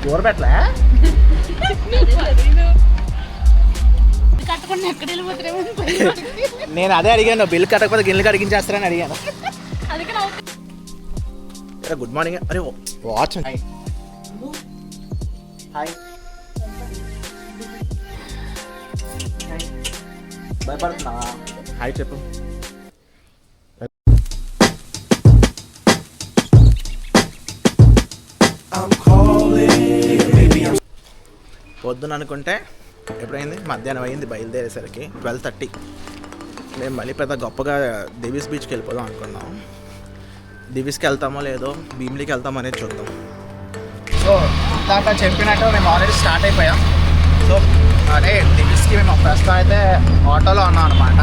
కూర పెట్టలే నేను అదే అడిగాను, బిల్లు కట్టకపోతే గిన్నెలు కడిగించేస్తారని అడిగాను. Good morning. అరే వాచ్ హాయ్ భయపడుతున్నా. హాయ్ చెప్పు. పొద్దున అనుకుంటే ఎప్పుడైంది, మధ్యాహ్నం అయింది బయలుదేరేసరికి 12:30. మేము మళ్ళీ పెద్ద గొప్పగా దివీస్ బీచ్కి వెళ్ళిపోదాం అనుకున్నాం. దివీస్కి వెళ్తామో లేదో భీమిలీకి వెళ్తామో అనేది చూద్దాం. సో ఇందాక చెప్పినట్టు మేము ఆల్రెడీ స్టార్ట్ అయిపోయాం. సో అదే దివీస్కి మేము ప్రస్తుతం అయితే ఆటోలో ఉన్నాం అనమాట.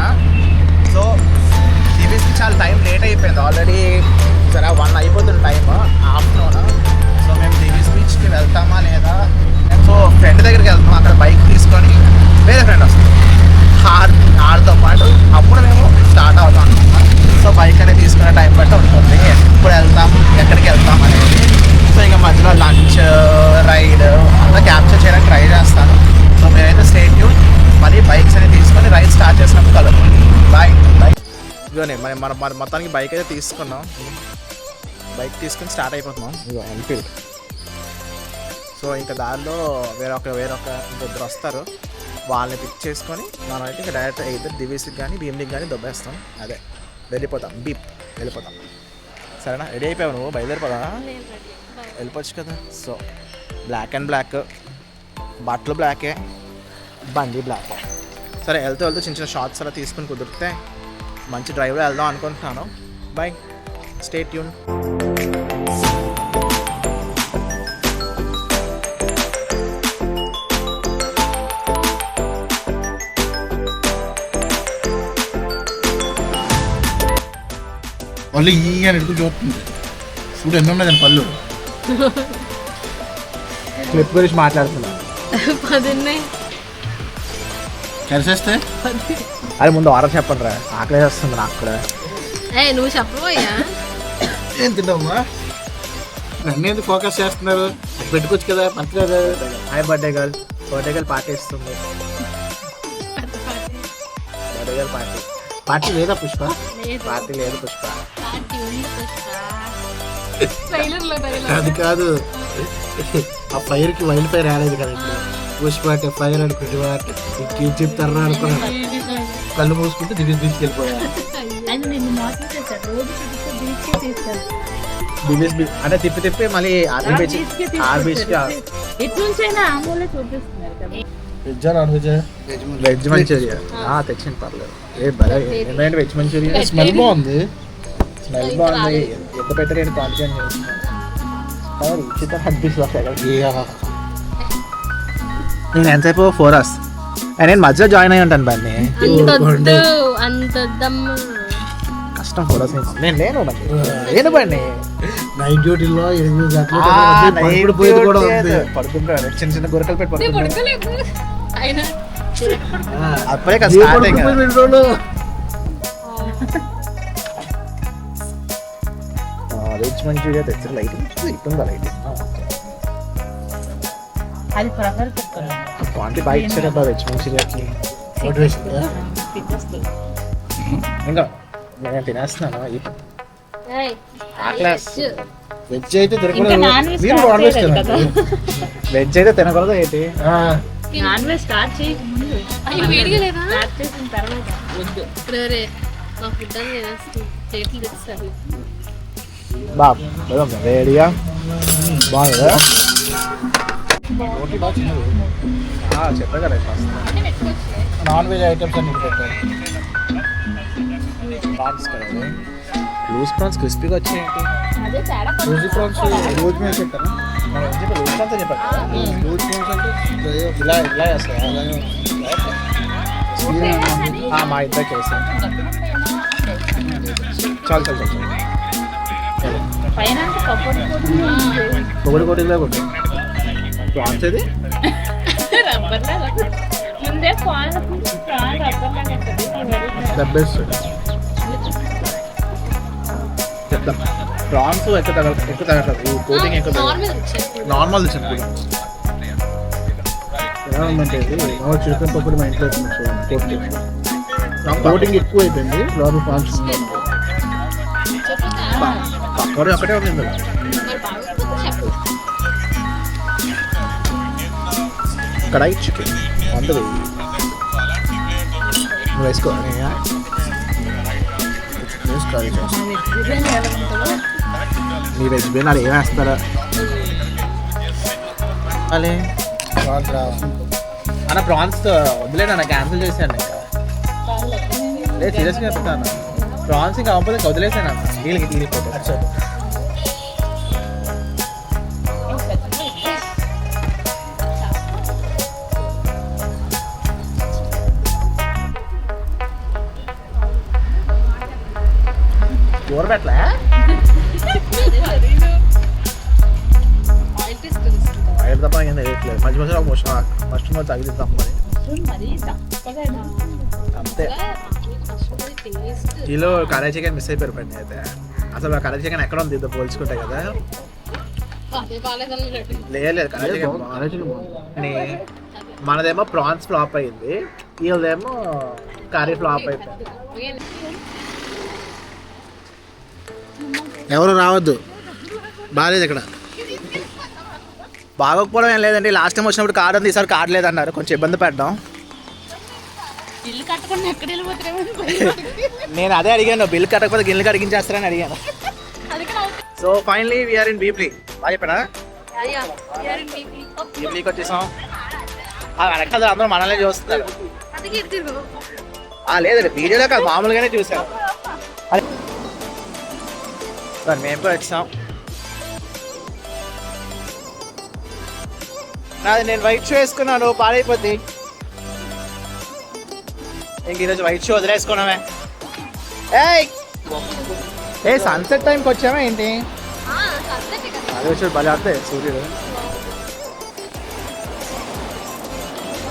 సో దివీస్కి చాలా టైం లేట్ అయిపోయింది ఆల్రెడీ. సరే 1 అయిపోతుంది టైం ఆఫ్టర్నూన్. సో మేము దివీస్ బీచ్కి వెళ్తామా లేదా, సో ఫ్రెండ్ దగ్గరికి వెళ్తాం. అక్కడ బైక్ తీసుకొని వేరే ఫ్రెండ్ వస్తాం ఆడితో పాటు, అప్పుడు మేము స్టార్ట్ అవుతాం అనమాట. సో బైక్ అనేది తీసుకునే టైం బట్టి ఉంటుంది ఎప్పుడు వెళ్తాం ఎక్కడికి వెళ్తాం అనేది. సో ఇంకా మధ్యలో లంచ్ రైడ్ అంతా క్యాప్చర్ చేయడానికి ట్రై చేస్తాను. సో మేమైతే స్టే ట్యూన్. మళ్ళీ బైక్స్ అనేది తీసుకొని రైడ్ స్టార్ట్ చేసినప్పుడు కలుగుతాం. బైక్ ఇదిగోనే మన మొత్తానికి బైక్ అయితే తీసుకున్నాం. బైక్ తీసుకుని స్టార్ట్ అయిపోతున్నాం. ఇదిగో ఎన్ఫీల్డ్. సో ఇంకా దారిలో వేరొక ఇద్దరు వస్తారు, వాళ్ళని పిక్ చేసుకొని మనం అయితే ఇంకా డైరెక్ట్ అయితే దివీస్కి కానీ భీమిలీకి కానీ దొబ్బేస్తాం. అదే వెళ్ళిపోతాం, వెళ్ళిపోతాం. సరేనా? రెడీ అయిపోయావు నువ్వు? బయలుదేరిపోదా? వెళ్ళిపోవచ్చు కదా. సో బ్లాక్ అండ్ బ్లాక్, బట్టలు బ్లాకే, బండి బ్లాకే. సరే వెళ్తూ చిన్న చిన్న షార్ట్స్ అలా తీసుకుని కుదిరితే మంచి డ్రైవ్లో వెళ్దాం అనుకుంటున్నాను. By, stay tune. పళ్ళు ఈ అని ఎడుకు చూస్తుంది. చూడు ఎన్ని ఉన్నది పళ్ళు. క్లిప్ గురించి మాట్లాడుతున్నా. కలిసేస్తే అది ముందు ఆర్డర్ చెప్పండి రా, ఆకలి వస్తుంది నాకు కూడా. నువ్వు చెప్పబోయా ఏం తిన్నామ్మా? నన్ను ఎందుకు ఫోకస్ చేస్తున్నారు? పెట్టుకోవచ్చు కదా మంచి కదా. హాయ్ బర్త్డే గర్ల్ పార్టీ ఇస్తుంది. బర్త్డే గర్ల్ పార్టీ లేదా పుష్ప? పార్టీ లేదు పుష్ప. అది కాదు, ఆ ఫైర్ కి వైల్డ్ ఫైర్ రాలేదు కదా. ఇప్పుడు పుష్ప అంటే ఫైర్ అనుకుంటే ఇంకేం చెప్తారా అనుకున్నాను. కళ్ళు మూసుకుంటే దివీస్ బీచ్కి వెళ్ళిపోయా. దివీస్ బీచ్ అంటే తిప్పి మళ్ళీ or beach veg non veg? Veg manchurian తెచ్చింది, పర్లేదు. ఏంటంటే వెజ్ మంచూరియా స్మెల్ బాగుంది. ఎంత పెట్టారు క్వాలిటీ చికెన్ అనిపిస్తుంది. నేను ఎంతసేపు 4 hours నేను మధ్యలో జాయిన్ అయ్యి ఉంటాను. బండి కష్టం 4 hours. నేను లేను బండి. నైట్ డ్యూటీలో 8 పడుకుంటాడు. చిన్న గురకలు పెట్టి పడుకుంటాడు. అప్పుడే వెజ్ మంచూరియా తెచ్చారు. లైట్ ఇట్టుందా? లైట్ క్వాంటిటీ బాగా ఇచ్చారు అబ్బా వెజ్ మంచూరియాకి. ఇంకా నేను తినేస్తున్నాను. వెజ్ అయితే తినకూడదు. వెజ్ అయితే తినకూడదు ఏంటి? నాన్ వెజ్ స్టార్ట్ చేయకముందు స్టార్ట్ చేసిన తర్వాత వద్దు. చేతులు తెచ్చారు బాబు వేడిగా బాగుందా? చెప్పా కదా నాన్ వెజ్ ఐటమ్స్ అన్ని పెట్టారు. ప్రాన్స్ కదా, లూజ్ ప్రాన్స్ క్రిస్పీగా వచ్చాయేంటి? లూజ్ ప్రాన్స్ రోజు మేము చెప్పాను. లూజ్ ప్రాన్స్ చెప్పారు కదా. లూజ్ ప్రాన్స్ అంటే ఇలా వేస్తాయి. మా ఇద్దరికి వేస్తాం. చాలు పొగడి కొట్టిలా కొట్టు. ప్రాన్స్ అది చెప్తాం. ప్రాన్స్ ఎక్కువ తగ్గట్లేదు, ఈ కోటింగ్ ఎక్కువ నార్మల్ చెప్పు. ఎలా ఉందంటే ఇది చికెన్ పప్పుడు మా ఇంట్లో కోటింగ్ ఎక్కువ అయిపోయింది, లోపల ప్రాన్స్ పకోడీ ఒకటే ఉంది ఇందులో. కడాయి చికెన్ వందలు నువ్వు వేసుకో. వేసుకోవాలి మీ వెజ్ బిర్యానీ ఏం వేస్తారా అలే అన్న ప్రాన్స్ వదిలేదు అన్న, క్యాన్సిల్ చేశాను ఇంకా. లేదు సీరియస్గా చెప్తాను, ప్రాన్స్ ఇంకా అవ్వకపోతే వదిలేసాను అన్న. వీళ్ళకి తీరిపోతే కూర పెట్టలే ఐదు తప్ప ఏం తెలియట్లేదు. మధ్య మధ్యలో ఫస్ట్ మధ్య తగిలిద్దాం మరి అంతే. కిలో కర్రీ చికెన్ మిస్ అయిపోయారు పండి అయితే. అసలు ఆ కర్రీ చికెన్ ఎక్కడ ఉంది, ఇద్దరు పోల్చుకుంటాయి కదా. లేదు కర్రీ చికెన్ మనదేమో ప్రాన్స్ ఫ్లాప్ అయ్యింది, వీళ్ళదేమో కర్రీ ఫ్లాప్ అయిపోయింది. ఎవరు రావద్దు, బాగాలేదు ఇక్కడ. బాగోకపోవడం ఏం లేదండి, లాస్ట్ టైం వచ్చినప్పుడు కార్డు ఉంది, ఈసారి కార్డు లేదన్నారు, కొంచెం ఇబ్బంది పడ్డాం. నేను అదే అడిగాను, బిల్లు కట్టకపోతే గిల్లు కడిగించేస్తారని అడిగాను. సో ఫైనలీ వీఆర్ ఇన్ బీప్లీ. బాగా చెప్పానా? బీప్లీకి వచ్చేసాం. వెనకాల అందరూ మనల్ని చూస్తున్నారు. లేదండి వీడియోలో కాదు, మామూలుగానే చూసాను. సార్ మేము కూడా వచ్చాం. నాది నేను వైట్ షూ వేసుకున్నాను, పాడైపోద్ది. ఇంక ఈరోజు వైట్ షూ వదిలేసుకున్నామే. ఏ సన్సెట్ టైంకి వచ్చామా ఏంటి? అదే వచ్చి భలే వస్తాయి సూర్యుడు.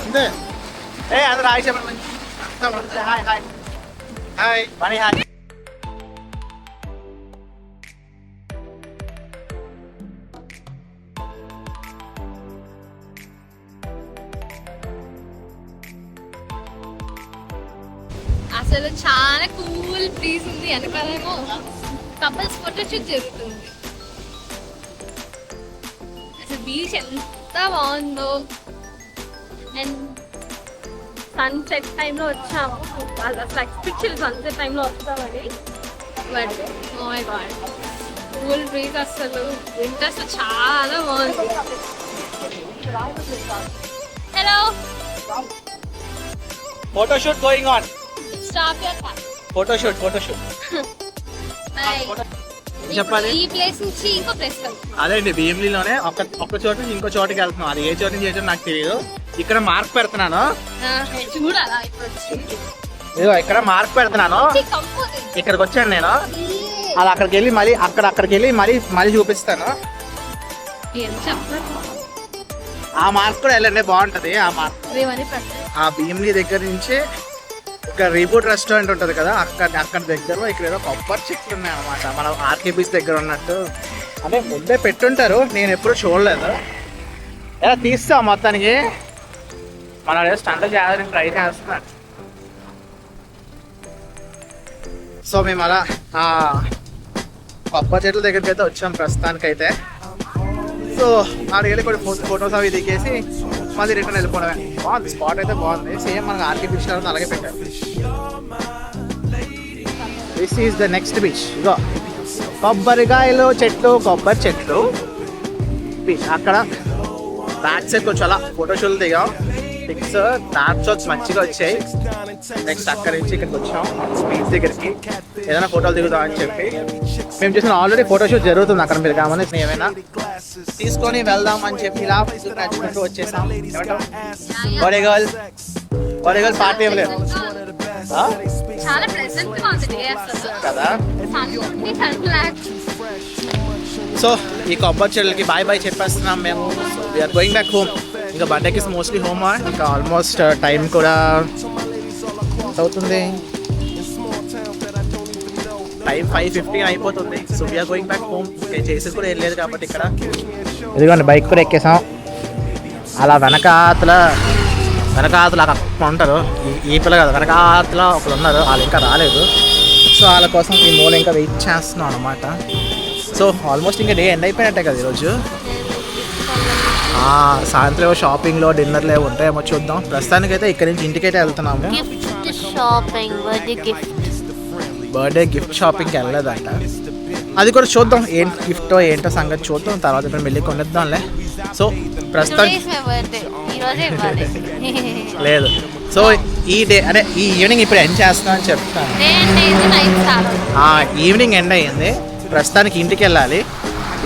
అంతే. అందరూ హాయ్ చెప్పండి. హాయ్ హాయ్ హాయ్ పని హాయ్. అసలు చాలా కూల్ బ్రీజ్ ఉంది, వెనకాలేమో కపుల్స్ ఫోటోషూట్ జరుగుతుంది. అసలు బీచ్ ఎంత బాగుందో. అండ్ సన్సెట్ టైంలో వచ్చాము, వాళ్ళు అసలు ఎక్స్పెక్ట్ చేయలేదు సన్సెట్ టైంలో వస్తామని. But oh my god, cool breeze అసలు వింటర్స్ చాలా బాగుంది. Hello, photoshoot going on. Stop your car. Photoshoot చెప్పాలి. ఈ ప్లేస్ నుంచి ఇంకో ప్లేస్ అదే అండి, భీమిలీలోనే ఒక చోట నుంచి ఇంకో చోటకి వెళ్తున్నాం. అది ఏ చోట నుంచి ఏ చోట నాకు తెలియదు. ఇక్కడ మార్క్ పెడుతున్నాను, చూడాలా ఇప్పుడు వచ్చి. ఇదిగో ఇక్కడ మార్క్ పెడుతున్నాను. ఇక్కడికి వచ్చాను నేను, అది అక్కడికి వెళ్ళి మళ్ళీ అక్కడికి వెళ్ళి మళ్ళీ చూపిస్తాను. ఆ మార్క్ కూడా వెళ్ళండి, బాగుంటది. ఆ మార్క్ ఆ భీమిలీ దగ్గర నుంచి ఇక్కడ రీబూట్ రెస్టారెంట్ ఉంటుంది కదా, అక్కడ దగ్గరలో ఇక్కడ ఏదో కొబ్బరి చెట్లు ఉన్నాయి అనమాట. మన ఆర్కే బీచ్ దగ్గర ఉన్నట్టు. అంటే ముందే పెట్టుంటారు, నేను ఎప్పుడు చూడలేదు. ఎలా తీస్తాం మొత్తానికి, మన స్టంట్ చేయాలని ట్రై చేస్తున్నాడు. సో మేము అలా కొబ్బరి చెట్ల దగ్గరికి అయితే వచ్చాం ప్రస్తుతానికైతే. సో ఆడికి వెళ్ళి కొన్ని ఫొటోస్ అవి దిగేసి మళ్ళీ రిటర్న్ వెళ్ళిపోవడమే. బాగుంది, స్పాట్ అయితే బాగుంది. సేమ్ మనకు ఆర్కే బీచ్ అలాగే పెట్టారు. This is the next beach. ఇగో కొబ్బరికాయలు చెట్లు, కొబ్బరి చెట్లు బీచ్. అక్కడ బ్యాక్ సైడ్ కొంచెం అలా ఫోటోషూట్లు దిగాం. పిక్స్ స్నాప్ షాట్స్ మంచిగా వచ్చాయి. నెక్స్ట్ అక్కడ నుంచి ఇక్కడికి వచ్చాం బీచ్ దగ్గరికి, ఏదైనా ఫోటోలు దిగుదాం అని చెప్పి. మేము చేసిన ఆల్రెడీ ఫోటోషూట్ జరుగుతుంది అక్కడ, మీరు గమనించిన ఏమైనా తీసుకొని వెళ్దాం అని చెప్పి ఇలా నడుచుకుంటూ వచ్చేసాం. వడేగల్ పార్టీ ఇవ్వలేదు చాలా ప్రెజెంట్ గా ఉంది కదా. సన్. సో ఈ కొబ్బరి చెట్లకి బాయ్ బాయ్ చెప్పేస్తున్నాం మేము. We're going back home. ఇంకా బర్త్డేకి మోస్ట్లీ హోమ్. ఇంకా ఆల్మోస్ట్ టైం కూడా అవుతుంది. టైం 5:15 అయిపోతుంది. So we're going back home. చేసేది కూడా ఏం లేదు కాబట్టి ఇక్కడ ఇదిగోండి బైక్ కూడా ఎక్కేసాం. అలా వెనకాతల ఉంటారు, ఈ పిల్ల కదా వెనకాతల ఒకరు ఉన్నారు, వాళ్ళు ఇంకా రాలేదు. సో వాళ్ళ కోసం ఈ మూల ఇంకా వెయిట్ చేస్తున్నాం అనమాట. సో ఆల్మోస్ట్ ఇంకా డే ఎండ్ అయిపోయినట్టే కదా ఈరోజు. సాయంత్రం షాపింగ్లో డిన్నర్లో ఉంటాయేమో చూద్దాం. ప్రస్తుతానికైతే ఇక్కడ నుంచి ఇంటికైతే వెళ్తున్నాము. బర్త్డే గిఫ్ట్ షాపింగ్కి వెళ్ళలేదంట, అది కూడా చూద్దాం ఏం గిఫ్టో ఏంటో సంగతి చూద్దాం. తర్వాత మేము వెళ్ళి కొనిద్దాంలే. సో ప్రస్తుతం లేదు. సో ఈ డే అంటే ఈ ఈవినింగ్ ఇప్పుడు ఎండ్ చేస్తున్నాం అని చెప్తాను. ఈవినింగ్ ఎండ్ అయ్యింది. ప్రస్తుతానికి ఇంటికి వెళ్ళాలి.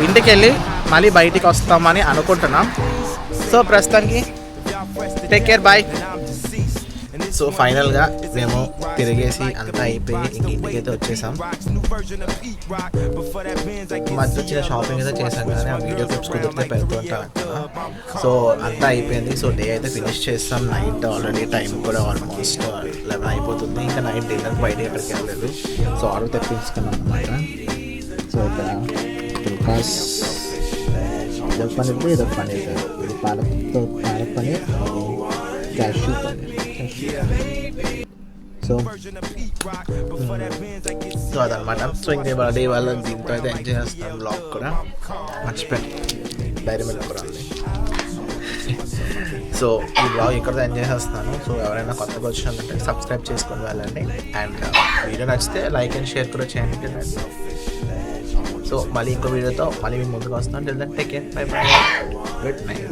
ఇంటికి వెళ్ళి మళ్ళీ బయటికి వస్తామని అనుకుంటున్నాం. సో ప్రస్తుతానికి టేక్ కేర్, బాయ్. సో ఫైనల్గా మేము తిరిగేసి అంతా అయిపోయి ఇంటికైతే వచ్చేసాం. మధ్య వచ్చిన షాపింగ్ అయితే చేసాం కానీ ఆ వీడియో క్లిప్స్ కుదిరితే పెడుతుంటాం. సో అంతా అయిపోయింది. సో డే అయితే ఫినిష్ చేస్తాం. నైట్ ఆల్రెడీ టైం కూడా ఆల్మోస్ట్ 11 అయిపోతుంది. ఇంకా నైట్ డిన్నర్ బయట ఎక్కడికి వెళ్ళలేదు. సో ఆర్డర్ తెప్పించుకున్నాం అనమాట. సో ఇక్కడ ఫుల్కాస్ ఇదొక పన్నీర్, ఇదొక పన్నీర్, ఇది పాలక్ పన్నీర్, క్యాష్యూ పన్నీర్. సో అదనమాట. సో ఇంకే డే వల్ల దీంతో అయితే ఎంజాయ్ చేస్తాను. బ్లాగ్ కూడా మర్చిపోయాను, డైరీ మిల్క్ కూడా ఉంది. సో ఈ బ్లాగ్ ఇక్కడతో ఎంజాయ్ చేస్తాను. సో ఎవరైనా కొత్తగా వచ్చినట్లయితే సబ్స్క్రైబ్ చేసుకొని వెళ్ళండి. అండ్ వీడియో నచ్చితే లైక్ అండ్ షేర్ కూడా చేయండి. సో మళ్ళీ ఇంకో వీడియోతో మళ్ళీ మేము ముందుకు వస్తాను. Take care, by by, good night.